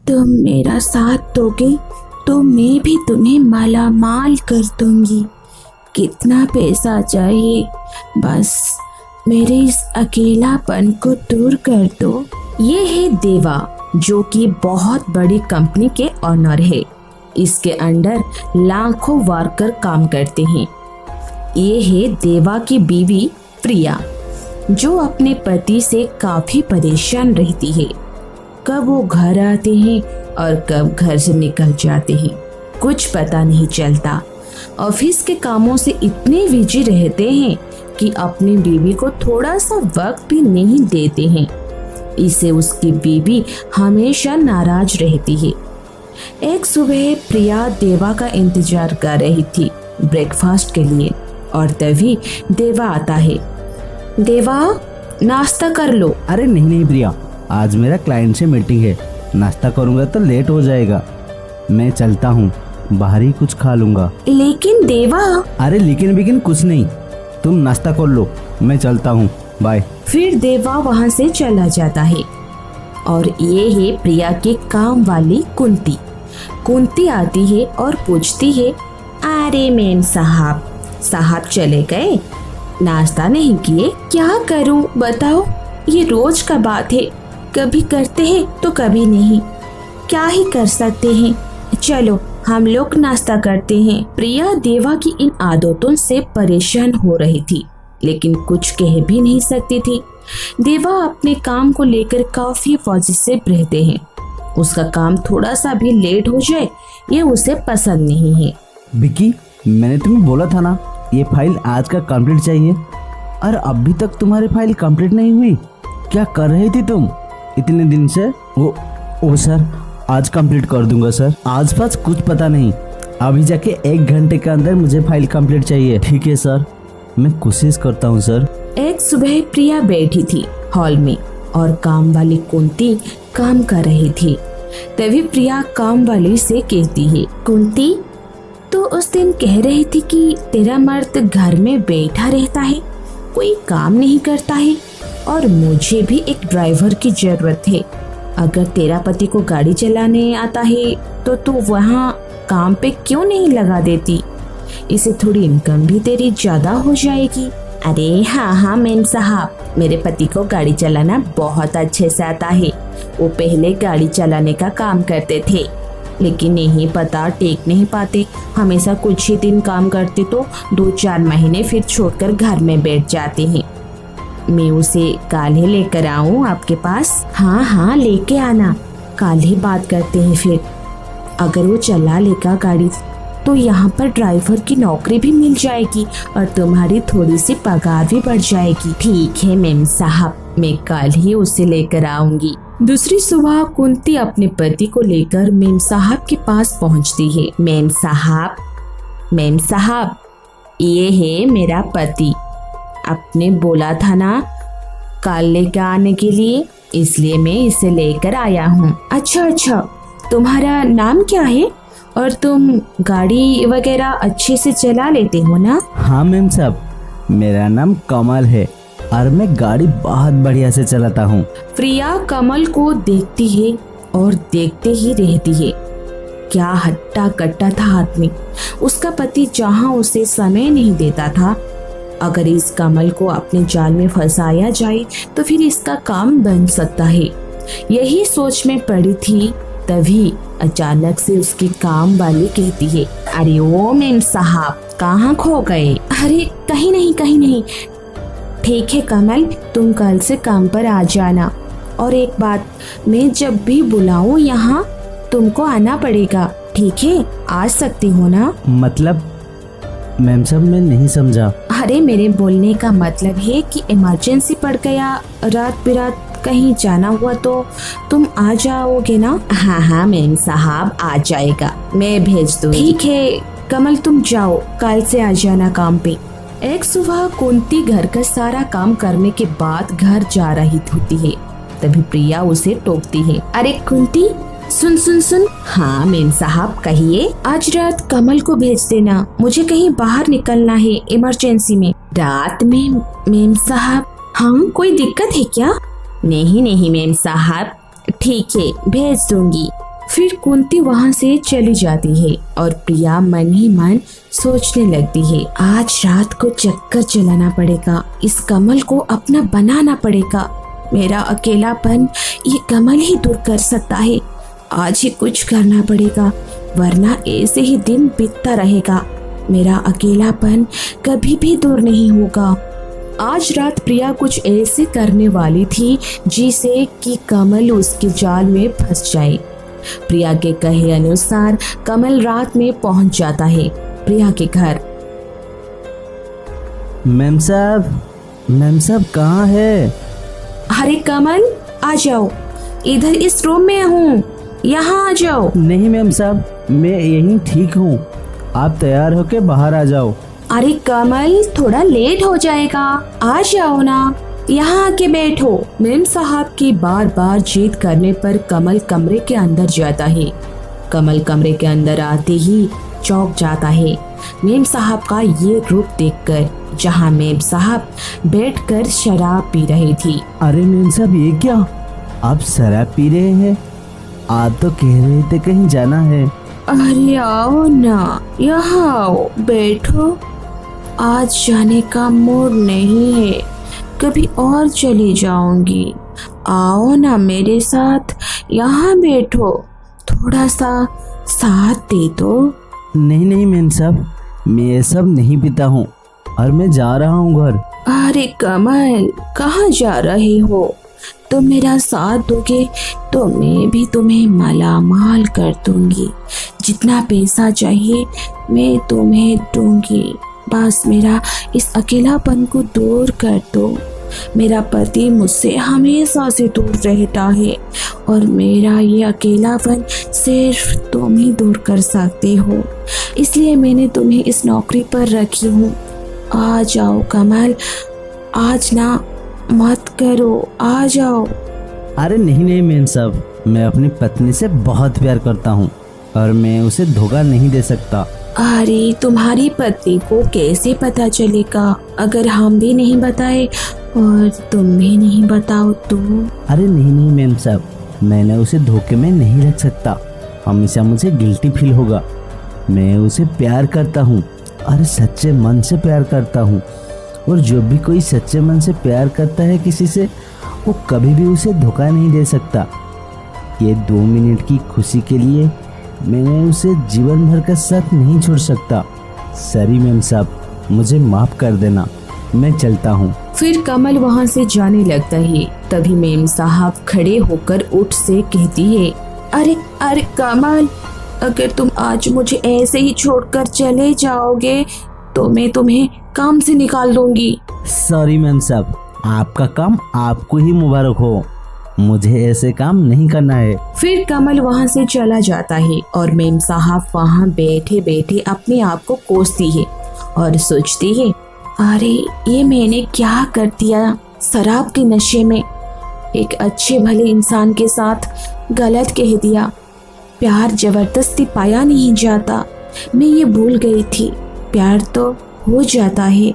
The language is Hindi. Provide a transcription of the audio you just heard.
तुम मेरा साथ दोगे तो मैं भी तुम्हें माला माल कर दूंगी। कितना पैसा चाहिए, बस मेरे इस अकेलापन को दूर कर दो। ये है देवा, जो कि बहुत बड़ी कंपनी के ऑनर है। इसके अंडर लाखों वर्कर काम करते हैं। ये है देवा की बीवी प्रिया, जो अपने पति से काफी परेशान रहती है। कब वो घर आते हैं और कब घर से निकल जाते हैं, कुछ पता नहीं चलता। ऑफिस के कामों से इतने बिजी रहते हैं कि अपनी बीवी को थोड़ा सा वक्त भी नहीं देते हैं। इससे उसकी बीवी हमेशा नाराज रहती है। एक सुबह प्रिया देवा का इंतजार कर रही थी ब्रेकफास्ट के लिए, और तभी देवा आता है। देवा, नाश्ता कर लो। अरे नहीं प्रिया, आज मेरा क्लाइंट से मीटिंग है, नाश्ता करूंगा तो लेट हो जाएगा। मैं चलता हूँ, बाहर ही कुछ खा लूंगा। लेकिन देवा। अरे लेकिन कुछ नहीं, तुम नाश्ता कर लो, मैं चलता हूँ, बाय। फिर देवा वहाँ से चला जाता है। और ये है प्रिया की काम वाली कुंती। कुंती आती है और पूछती है, अरे मेम साहब चले गए, नाश्ता नहीं किए? क्या करूं बताओ, ये रोज का बात है, कभी करते हैं तो कभी नहीं, क्या ही कर सकते हैं। चलो हम लोग नाश्ता करते हैं। प्रिया देवा की इन आदतों से परेशान हो रही थी, लेकिन कुछ कह भी नहीं सकती थी। देवा अपने काम को लेकर काफी पॉजिटिव रहते हैं। उसका काम थोड़ा सा भी लेट हो जाए ये उसे पसंद नहीं है। विकी, मैंने तुम्हें बोला था ना, ये फाइल आज का कंप्लीट चाहिए, और अभी तक तुम्हारी फाइल कंप्लीट नहीं हुई। क्या कर रही थी तुम इतने दिन से? ओ सर, आज कंप्लीट कर दूंगा सर। आज पास कुछ पता नहीं, अभी जाके 1 घंटे के अंदर मुझे फाइल कंप्लीट चाहिए। ठीक है सर, मैं कोशिश करता हूँ सर। एक सुबह प्रिया बैठी थी हॉल में और काम वाली कुंती काम कर रही थी। तभी प्रिया काम वाली से कहती है, कुंती, तो उस दिन कह रही थी कि तेरा मर्द घर में बैठा रहता है, कोई काम नहीं करता है, और मुझे भी एक ड्राइवर की जरूरत है। अगर तेरा पति को गाड़ी चलाने आता है तो तू वहाँ काम पे क्यों नहीं लगा देती? इससे थोड़ी इनकम भी तेरी ज्यादा हो जाएगी। अरे हाँ मेम साहब, मेरे पति को गाड़ी चलाना बहुत अच्छे से आता है। वो पहले गाड़ी चलाने का काम करते थे, लेकिन नहीं पता टेक नहीं पाते, हमेशा कुछ ही दिन काम करते तो 2-4 महीने फिर छोड़कर घर में बैठ जाते हैं। मैं उसे काल्हे लेकर आऊं आपके पास? हाँ लेके आना, काल्हे बात करते हैं फिर। अगर वो चला लेगा गाड़ी तो यहाँ पर ड्राइवर की नौकरी भी मिल जाएगी और तुम्हारी थोड़ी सी पगार भी बढ़ जाएगी। ठीक है मेम साहब, मैं कल ही उसे लेकर आऊंगी। दूसरी सुबह कुंती अपने पति को लेकर मेम साहब के पास पहुँचती है। मेम साहब, ये है मेरा पति, आपने बोला था ना कल लेकर आने के लिए, इसलिए मैं इसे लेकर आया हूँ। अच्छा, तुम्हारा नाम क्या है और तुम गाड़ी वगैरह अच्छे से चला लेते हो ना? हाँ मेम साहब, मेरा नाम कमल है और मैं गाड़ी बहुत बढ़िया से चलाता हूँ। प्रिया कमल को देखती है और देखते ही रहती है। क्या हट्टा कट्टा था आदमी, उसका पति जहाँ उसे समय नहीं देता था। अगर इस कमल को अपने जाल में फंसाया जाए तो फिर इसका काम बन सकता है। यही सोच में पड़ी थी, तभी अचानक से उसकी काम वाली कहती है, अरे ओ मेम साहब, कहाँ खो गए? अरे कहीं नहीं। ठीक है कमल, तुम कल से काम पर आ जाना, और एक बात, मैं जब भी बुलाऊं यहाँ तुमको आना पड़ेगा, ठीक है? आ सकती हो ना? मतलब मैम साहब, मैं नहीं समझा। अरे मेरे बोलने का मतलब है कि इमरजेंसी पड़ गया, रात बिरात कहीं जाना हुआ तो तुम आ जाओगे ना? हाँ मेम साहब, आ जाएगा, मैं भेज दूँ। ठीक है कमल, तुम जाओ, कल से आ जाना काम पे। एक सुबह कुंती घर का सारा काम करने के बाद घर जा रही होती है। तभी प्रिया उसे टोकती है, अरे कुंती, सुन। हाँ मेम साहब, कहिए। आज रात कमल को भेज देना, मुझे कहीं बाहर निकलना है इमरजेंसी में। रात में मेम साहब? हाँ, कोई दिक्कत है क्या? नहीं मेम साहब, ठीक है भेज दूंगी। फिर कुंती वहाँ से चली जाती है और प्रिया मन ही मन सोचने लगती है, आज रात को चक्कर चलाना पड़ेगा, इस कमल को अपना बनाना पड़ेगा। मेरा अकेलापन ये कमल ही दूर कर सकता है। आज ही कुछ करना पड़ेगा, वरना ऐसे ही दिन बीतता रहेगा। मेरा अकेलापन कभी भी दूर नहीं होगा। आज रात प्रिया कुछ ऐसे करने वाली थी जिसे कि कमल उसके जाल में फंस जाए। प्रिया के कहे अनुसार कमल रात में पहुंच जाता है प्रिया के घर। मैम साहब कहाँ है? अरे कमल, आ जाओ, इधर इस रूम में हूँ, यहाँ आ जाओ। नहीं मैम साहब, मैं यहीं ठीक हूँ, आप तैयार होके बाहर आ जाओ। अरे कमल, थोड़ा लेट हो जाएगा, आ जाओ ना, यहाँ आके बैठो। मेम साहब की बार बार जिद करने पर कमल कमरे के अंदर जाता है। कमल कमरे के अंदर आते ही चौंक जाता है मेम साहब का ये रूप देखकर, जहाँ मेम साहब बैठकर शराब पी रही थी। अरे मेम साहब, ये क्या, आप शराब पी रहे हैं? आप तो कह रहे थे कहीं जाना है। अरे आओ ना, यहाँ आओ, बैठो। आज जाने का मूड नहीं है, कभी और चली जाऊंगी। आओ ना मेरे साथ, यहाँ बैठो, थोड़ा सा साथ दे दो। नहीं मैम साहब, मैं ये सब नहीं पीता हूँ और मैं जा रहा हूँ घर। अरे कमल, कहाँ जा रहे हो? तुम मेरा साथ दोगे तो मैं भी तुम्हें मालामाल कर दूंगी। जितना पैसा चाहिए मैं तुम्हें दूंगी, बस मेरा इस अकेलापन को दूर कर दो। मेरा पति मुझसे हमेशा से दूर रहता है और मेरा ये अकेलापन सिर्फ तुम ही दूर कर सकते हो, इसलिए मैंने तुम्हें इस नौकरी पर रखी हूँ। आ जाओ कमल, आज ना मत करो, आ जाओ। अरे नहीं मैम साहब, मैं अपनी पत्नी से बहुत प्यार करता हूँ और मैं उसे धोखा नहीं दे सकता। अरे तुम्हारी पत्नी को कैसे पता चलेगा अगर हम भी नहीं बताए और तुम भी नहीं बताओ तो? अरे नहीं मैम साहब, मैंने उसे धोखे में नहीं रख सकता, हमेशा मुझे गिल्टी फील होगा। मैं उसे प्यार करता हूँ और सच्चे मन से प्यार करता हूँ, और जो भी कोई सच्चे मन से प्यार करता है किसी से, वो कभी भी उसे धोखा नहीं दे सकता। ये 2 मिनट की खुशी के लिए मैंने उसे जीवन भर का साथ नहीं छोड़ सकता। सॉरी मैम साहब, मुझे माफ कर देना, मैं चलता हूँ। फिर कमल वहाँ से जाने लगता है। तभी मेम साहब खड़े होकर उठ से कहती है, अरे कमल, अगर तुम आज मुझे ऐसे ही छोड़कर चले जाओगे तो मैं तुम्हें काम से निकाल दूंगी। सॉरी मैम साहब, आपका काम आपको ही मुबारक हो, मुझे ऐसे काम नहीं करना है। फिर कमल वहाँ से चला जाता है और मेम साहब वहाँ बैठे बैठे अपने आप को कोसती है और सोचती है, अरे ये मैंने क्या कर दिया, शराब के नशे में एक अच्छे भले इंसान के साथ गलत कह दिया। प्यार जबरदस्ती पाया नहीं जाता, मैं ये भूल गई थी, प्यार तो हो जाता है